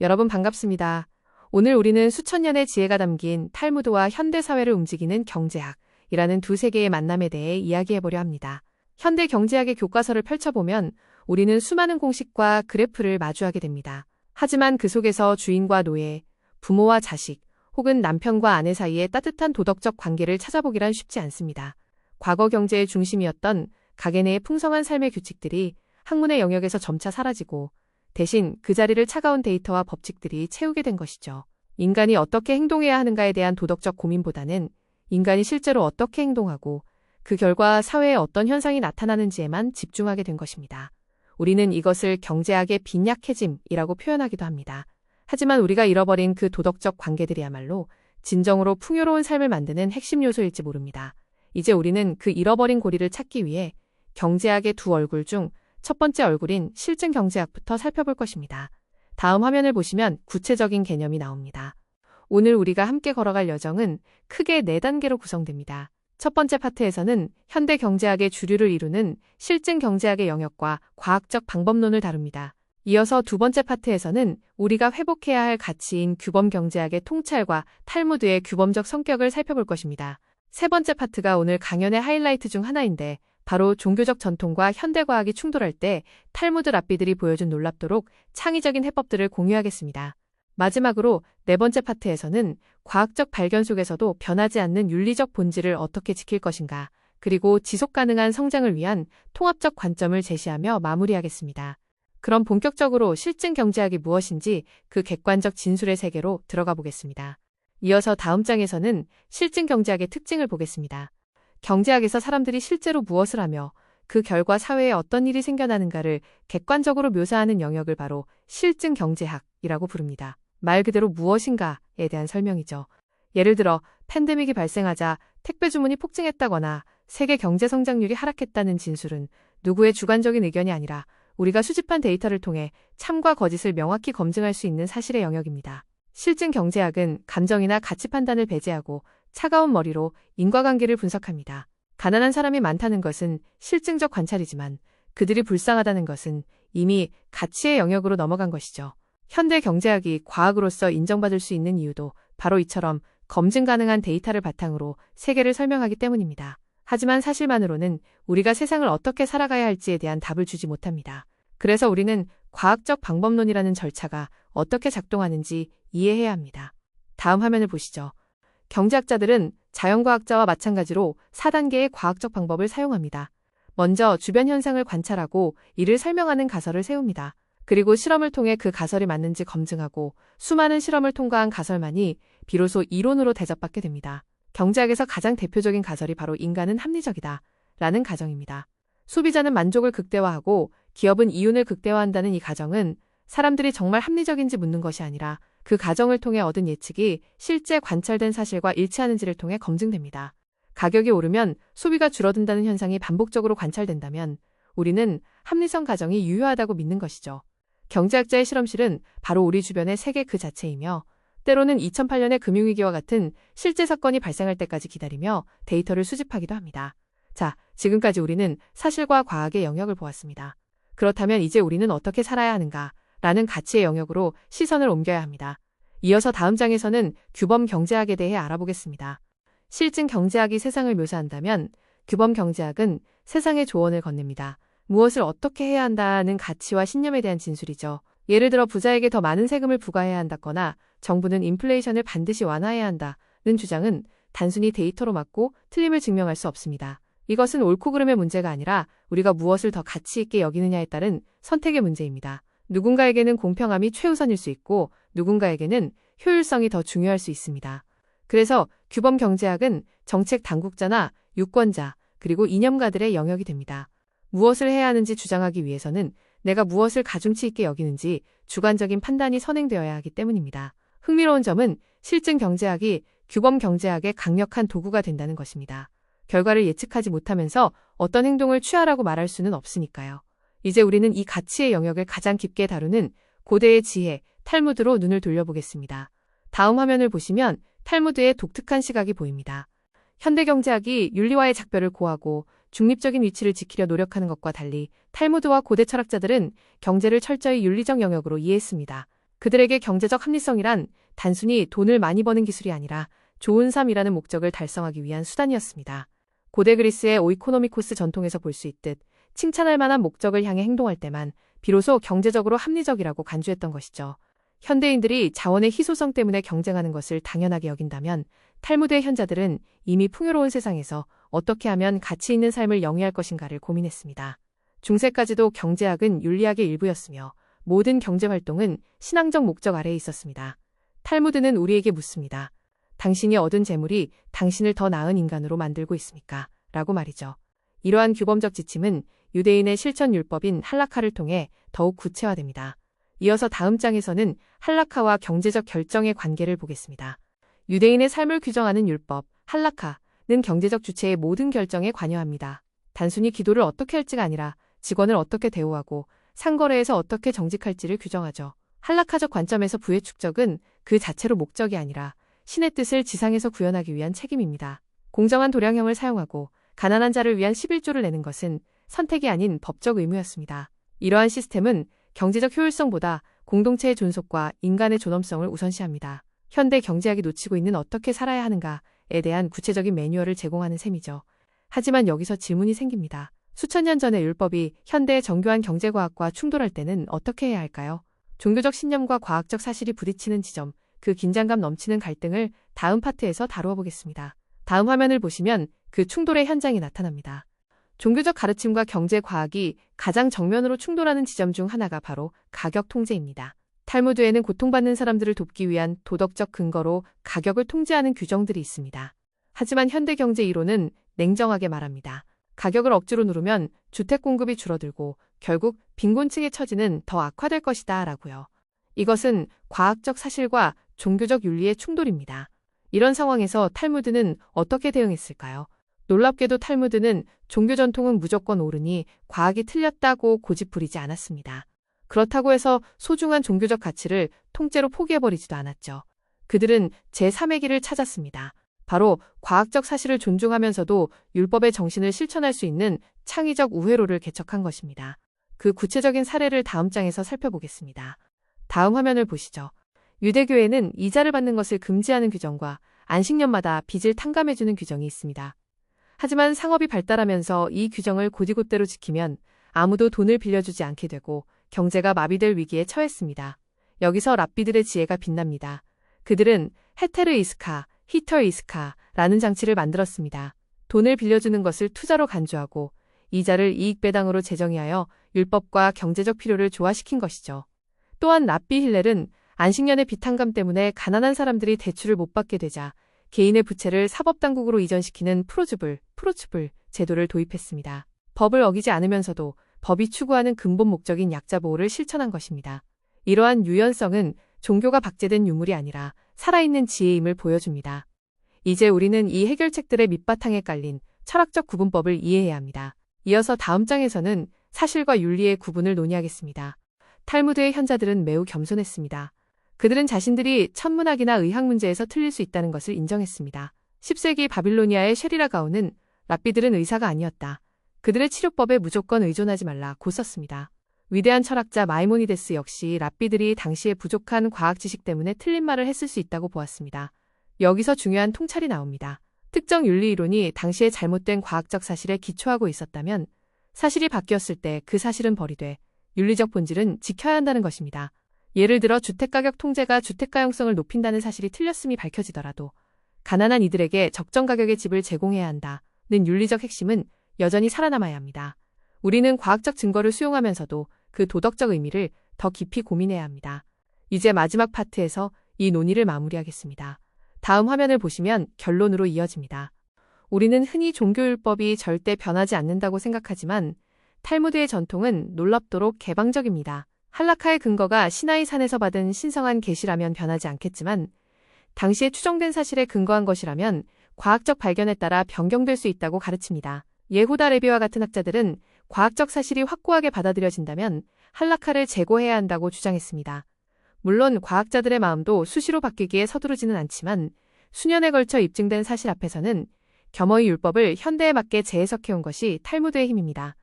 여러분 반갑습니다. 오늘 우리는 수천 년의 지혜가 담긴 탈무드와 현대 사회를 움직이는 경제학이라는 두 세계의 만남에 대해 이야기해보려 합니다. 현대 경제학의 교과서를 펼쳐보면 우리는 수많은 공식과 그래프를 마주하게 됩니다. 하지만 그 속에서 주인과 노예, 부모와 자식, 혹은 남편과 아내 사이의 따뜻한 도덕적 관계를 찾아보기란 쉽지 않습니다. 과거 경제의 중심이었던 가게 내의 풍성한 삶의 규칙들이 학문의 영역에서 점차 사라지고 대신 그 자리를 차가운 데이터와 법칙들이 채우게 된 것이죠. 인간이 어떻게 행동해야 하는가에 대한 도덕적 고민보다는 인간이 실제로 어떻게 행동하고 그 결과 사회에 어떤 현상이 나타나는지에만 집중하게 된 것입니다. 우리는 이것을 경제학의 빈약해짐이라고 표현하기도 합니다. 하지만 우리가 잃어버린 그 도덕적 관계들이야말로 진정으로 풍요로운 삶을 만드는 핵심 요소일지 모릅니다. 이제 우리는 그 잃어버린 고리를 찾기 위해 경제학의 두 얼굴 중 첫 번째 얼굴인 실증 경제학부터 살펴볼 것입니다. 다음 화면을 보시면 구체적인 개념이 나옵니다. 오늘 우리가 함께 걸어갈 여정은 크게 4단계로 구성됩니다. 첫 번째 파트에서는 현대 경제학의 주류를 이루는 실증 경제학의 영역과 과학적 방법론을 다룹니다. 이어서 두 번째 파트에서는 우리가 회복해야 할 가치인 규범 경제학의 통찰과 탈무드의 규범적 성격을 살펴볼 것입니다. 세 번째 파트가 오늘 강연의 하이라이트 중 하나인데 바로 종교적 전통과 현대과학이 충돌할 때 탈무드 랍비들이 보여준 놀랍도록 창의적인 해법들을 공유하겠습니다. 마지막으로 네 번째 파트에서는 과학적 발견 속에서도 변하지 않는 윤리적 본질을 어떻게 지킬 것인가, 그리고 지속가능한 성장을 위한 통합적 관점을 제시하며 마무리하겠습니다. 그럼 본격적으로 실증 경제학이 무엇인지 그 객관적 진술의 세계로 들어가 보겠습니다. 이어서 다음 장에서는 실증 경제학의 특징을 보겠습니다. 경제학에서 사람들이 실제로 무엇을 하며 그 결과 사회에 어떤 일이 생겨나는가를 객관적으로 묘사하는 영역을 바로 실증 경제학이라고 부릅니다. 말 그대로 무엇인가에 대한 설명이죠. 예를 들어 팬데믹이 발생하자 택배 주문이 폭증했다거나 세계 경제 성장률이 하락했다는 진술은 누구의 주관적인 의견이 아니라 우리가 수집한 데이터를 통해 참과 거짓을 명확히 검증할 수 있는 사실의 영역입니다. 실증 경제학은 감정이나 가치 판단을 배제하고 차가운 머리로 인과관계를 분석합니다. 가난한 사람이 많다는 것은 실증적 관찰이지만 그들이 불쌍하다는 것은 이미 가치의 영역으로 넘어간 것이죠. 현대 경제학이 과학으로서 인정받을 수 있는 이유도 바로 이처럼 검증 가능한 데이터를 바탕으로 세계를 설명하기 때문입니다. 하지만 사실만으로는 우리가 세상을 어떻게 살아가야 할지에 대한 답을 주지 못합니다. 그래서 우리는 과학적 방법론이라는 절차가 어떻게 작동하는지 이해해야 합니다. 다음 화면을 보시죠. 경제학자들은 자연과학자와 마찬가지로 4단계의 과학적 방법을 사용합니다. 먼저 주변 현상을 관찰하고 이를 설명하는 가설을 세웁니다. 그리고 실험을 통해 그 가설이 맞는지 검증하고 수많은 실험을 통과한 가설만이 비로소 이론으로 대접받게 됩니다. 경제학에서 가장 대표적인 가설이 바로 인간은 합리적이다 라는 가정입니다. 소비자는 만족을 극대화하고 기업은 이윤을 극대화한다는 이 가정은 사람들이 정말 합리적인지 묻는 것이 아니라 그 가정을 통해 얻은 예측이 실제 관찰된 사실과 일치하는지를 통해 검증됩니다. 가격이 오르면 소비가 줄어든다는 현상이 반복적으로 관찰된다면 우리는 합리성 가정이 유효하다고 믿는 것이죠. 경제학자의 실험실은 바로 우리 주변의 세계 그 자체이며 때로는 2008년의 금융위기와 같은 실제 사건이 발생할 때까지 기다리며 데이터를 수집하기도 합니다. 자, 지금까지 우리는 사실과 과학의 영역을 보았습니다. 그렇다면 이제 우리는 어떻게 살아야 하는가? 라는 가치의 영역으로 시선을 옮겨야 합니다. 이어서 다음 장에서는 규범 경제학에 대해 알아보겠습니다. 실증 경제학이 세상을 묘사한다면 규범 경제학은 세상의 조언을 건넵니다. 무엇을 어떻게 해야 한다는 가치와 신념에 대한 진술이죠. 예를 들어 부자에게 더 많은 세금을 부과해야 한다거나 정부는 인플레이션을 반드시 완화해야 한다는 주장은 단순히 데이터로 맞고 틀림을 증명할 수 없습니다. 이것은 옳고 그름의 문제가 아니라 우리가 무엇을 더 가치 있게 여기느냐에 따른 선택의 문제입니다. 누군가에게는 공평함이 최우선일 수 있고 누군가에게는 효율성이 더 중요할 수 있습니다. 그래서 규범 경제학은 정책 당국자나 유권자 그리고 이념가들의 영역이 됩니다. 무엇을 해야 하는지 주장하기 위해서는 내가 무엇을 가중치 있게 여기는지 주관적인 판단이 선행되어야 하기 때문입니다. 흥미로운 점은 실증 경제학이 규범 경제학의 강력한 도구가 된다는 것입니다. 결과를 예측하지 못하면서 어떤 행동을 취하라고 말할 수는 없으니까요. 이제 우리는 이 가치의 영역을 가장 깊게 다루는 고대의 지혜, 탈무드로 눈을 돌려보겠습니다. 다음 화면을 보시면 탈무드의 독특한 시각이 보입니다. 현대 경제학이 윤리와의 작별을 고하고 중립적인 위치를 지키려 노력하는 것과 달리 탈무드와 고대 철학자들은 경제를 철저히 윤리적 영역으로 이해했습니다. 그들에게 경제적 합리성이란 단순히 돈을 많이 버는 기술이 아니라 좋은 삶이라는 목적을 달성하기 위한 수단이었습니다. 고대 그리스의 오이코노미코스 전통에서 볼 수 있듯 칭찬할 만한 목적을 향해 행동할 때만 비로소 경제적으로 합리적이라고 간주했던 것이죠. 현대인들이 자원의 희소성 때문에 경쟁하는 것을 당연하게 여긴다면 탈무드의 현자들은 이미 풍요로운 세상에서 어떻게 하면 가치 있는 삶을 영위할 것인가를 고민했습니다. 중세까지도 경제학은 윤리학의 일부였으며 모든 경제활동은 신앙적 목적 아래에 있었습니다. 탈무드는 우리에게 묻습니다. 당신이 얻은 재물이 당신을 더 나은 인간으로 만들고 있습니까? 라고 말이죠. 이러한 규범적 지침은 유대인의 실천 율법인 할라카를 통해 더욱 구체화됩니다. 이어서 다음 장에서는 할라카와 경제적 결정의 관계를 보겠습니다. 유대인의 삶을 규정하는 율법, 할라카는 경제적 주체의 모든 결정에 관여합니다. 단순히 기도를 어떻게 할지가 아니라 직원을 어떻게 대우하고 상거래에서 어떻게 정직할지를 규정하죠. 할라카적 관점에서 부의 축적은 그 자체로 목적이 아니라 신의 뜻을 지상에서 구현하기 위한 책임입니다. 공정한 도량형을 사용하고 가난한 자를 위한 11조를 내는 것은 선택이 아닌 법적 의무였습니다. 이러한 시스템은 경제적 효율성보다 공동체의 존속과 인간의 존엄성을 우선시합니다. 현대 경제학이 놓치고 있는 어떻게 살아야 하는가에 대한 구체적인 매뉴얼을 제공하는 셈이죠. 하지만 여기서 질문이 생깁니다. 수천 년 전의 율법이 현대의 정교한 경제과학과 충돌할 때는 어떻게 해야 할까요? 종교적 신념과 과학적 사실이 부딪히는 지점, 그 긴장감 넘치는 갈등을 다음 파트에서 다루어 보겠습니다. 다음 화면을 보시면 그 충돌의 현장이 나타납니다. 종교적 가르침과 경제과학이 가장 정면으로 충돌하는 지점 중 하나가 바로 가격 통제입니다. 탈무드에는 고통받는 사람들을 돕기 위한 도덕적 근거로 가격을 통제하는 규정들이 있습니다. 하지만 현대 경제 이론은 냉정하게 말합니다. 가격을 억지로 누르면 주택 공급이 줄어들고 결국 빈곤층의 처지는 더 악화될 것이다 라고요. 이것은 과학적 사실과 종교적 윤리의 충돌입니다. 이런 상황에서 탈무드는 어떻게 대응했을까요? 놀랍게도 탈무드는 종교 전통은 무조건 옳으니 과학이 틀렸다고 고집부리지 않았습니다. 그렇다고 해서 소중한 종교적 가치를 통째로 포기해버리지도 않았죠. 그들은 제3의 길을 찾았습니다. 바로 과학적 사실을 존중하면서도 율법의 정신을 실천할 수 있는 창의적 우회로를 개척한 것입니다. 그 구체적인 사례를 다음 장에서 살펴보겠습니다. 다음 화면을 보시죠. 유대교에는 이자를 받는 것을 금지하는 규정과 안식년마다 빚을 탕감해주는 규정이 있습니다. 하지만 상업이 발달하면서 이 규정을 곧이곧대로 지키면 아무도 돈을 빌려주지 않게 되고 경제가 마비될 위기에 처했습니다. 여기서 랍비들의 지혜가 빛납니다. 그들은 헤테르 이스카, 히터 이스카라는 장치를 만들었습니다. 돈을 빌려주는 것을 투자로 간주하고 이자를 이익배당으로 재정의하여 율법과 경제적 필요를 조화시킨 것이죠. 또한 랍비 힐렐은 안식년의 빚탕감 때문에 가난한 사람들이 대출을 못 받게 되자 개인의 부채를 사법당국으로 이전시키는 프로츠불 제도를 도입했습니다. 법을 어기지 않으면서도 법이 추구하는 근본 목적인 약자 보호를 실천한 것입니다. 이러한 유연성은 종교가 박제된 유물이 아니라 살아있는 지혜임을 보여줍니다. 이제 우리는 이 해결책들의 밑바탕에 깔린 철학적 구분법을 이해해야 합니다. 이어서 다음 장에서는 사실과 윤리의 구분을 논의하겠습니다. 탈무드의 현자들은 매우 겸손했습니다. 그들은 자신들이 천문학이나 의학 문제에서 틀릴 수 있다는 것을 인정했습니다. 10세기 바빌로니아의 쉐리라 가온은 랍비들은 의사가 아니었다. 그들의 치료법에 무조건 의존하지 말라고 썼습니다. 위대한 철학자 마이모니데스 역시 랍비들이 당시에 부족한 과학 지식 때문에 틀린 말을 했을 수 있다고 보았습니다. 여기서 중요한 통찰이 나옵니다. 특정 윤리 이론이 당시에 잘못된 과학적 사실에 기초하고 있었다면 사실이 바뀌었을 때 그 사실은 버리되 윤리적 본질은 지켜야 한다는 것입니다. 예를 들어 주택가격 통제가 주택가용성을 높인다는 사실이 틀렸음이 밝혀지더라도 가난한 이들에게 적정 가격의 집을 제공해야 한다는 윤리적 핵심은 여전히 살아남아야 합니다. 우리는 과학적 증거를 수용하면서도 그 도덕적 의미를 더 깊이 고민해야 합니다. 이제 마지막 파트에서 이 논의를 마무리하겠습니다. 다음 화면을 보시면 결론으로 이어집니다. 우리는 흔히 종교율법이 절대 변하지 않는다고 생각하지만 탈무드의 전통은 놀랍도록 개방적입니다. 할라카의 근거가 시나이 산에서 받은 신성한 계시라면 변하지 않겠지만 당시에 추정된 사실에 근거한 것이라면 과학적 발견에 따라 변경될 수 있다고 가르칩니다. 예후다 레비와 같은 학자들은 과학적 사실이 확고하게 받아들여진다면 할라카를 제고해야 한다고 주장했습니다. 물론 과학자들의 마음도 수시로 바뀌기에 서두르지는 않지만 수년에 걸쳐 입증된 사실 앞에서는 겸허히 율법을 현대에 맞게 재해석해온 것이 탈무드의 힘입니다.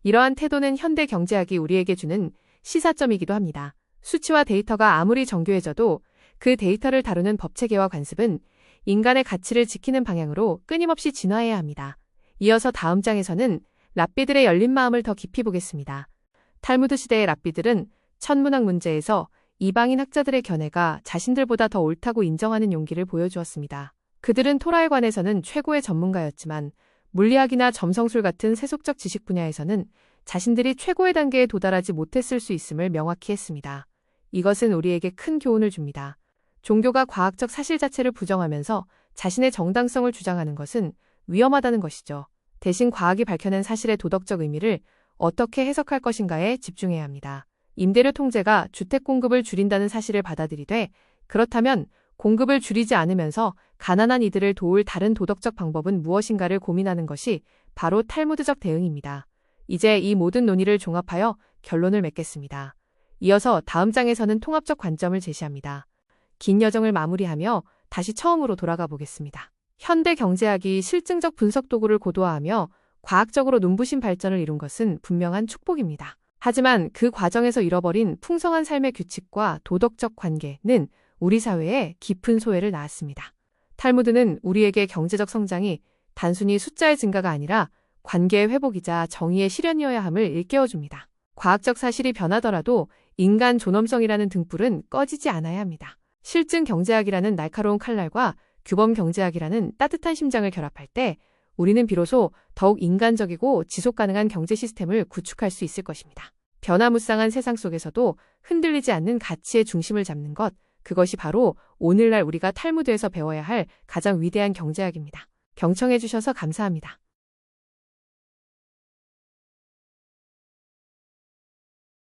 이러한 태도는 현대 경제학이 우리에게 주는 시사점이기도 합니다. 수치와 데이터가 아무리 정교해져도 그 데이터를 다루는 법체계와 관습은 인간의 가치를 지키는 방향으로 끊임없이 진화해야 합니다. 이어서 다음 장에서는 랍비들의 열린 마음을 더 깊이 보겠습니다. 탈무드 시대의 랍비들은 천문학 문제에서 이방인 학자들의 견해가 자신들보다 더 옳다고 인정하는 용기를 보여주었습니다. 그들은 토라에 관해서는 최고의 전문가였지만 물리학이나 점성술 같은 세속적 지식 분야에서는 자신들이 최고의 단계에 도달하지 못했을 수 있음을 명확히 했습니다. 이것은 우리에게 큰 교훈을 줍니다. 종교가 과학적 사실 자체를 부정하면서 자신의 정당성을 주장하는 것은 위험하다는 것이죠. 대신 과학이 밝혀낸 사실의 도덕적 의미를 어떻게 해석할 것인가에 집중해야 합니다. 임대료 통제가 주택 공급을 줄인다는 사실을 받아들이되 그렇다면 공급을 줄이지 않으면서 가난한 이들을 도울 다른 도덕적 방법은 무엇인가를 고민하는 것이 바로 탈무드적 대응입니다. 이제 이 모든 논의를 종합하여 결론을 맺겠습니다. 이어서 다음 장에서는 통합적 관점을 제시합니다. 긴 여정을 마무리하며 다시 처음으로 돌아가 보겠습니다. 현대 경제학이 실증적 분석 도구를 고도화하며 과학적으로 눈부신 발전을 이룬 것은 분명한 축복입니다. 하지만 그 과정에서 잃어버린 풍성한 삶의 규칙과 도덕적 관계는 우리 사회에 깊은 소외를 낳았습니다. 탈무드는 우리에게 경제적 성장이 단순히 숫자의 증가가 아니라 관계의 회복이자 정의의 실현이어야 함을 일깨워줍니다. 과학적 사실이 변하더라도 인간 존엄성이라는 등불은 꺼지지 않아야 합니다. 실증 경제학이라는 날카로운 칼날과 규범 경제학이라는 따뜻한 심장을 결합할 때 우리는 비로소 더욱 인간적이고 지속가능한 경제 시스템을 구축할 수 있을 것입니다. 변화무쌍한 세상 속에서도 흔들리지 않는 가치의 중심을 잡는 것, 그것이 바로 오늘날 우리가 탈무드에서 배워야 할 가장 위대한 경제학입니다. 경청해 주셔서 감사합니다.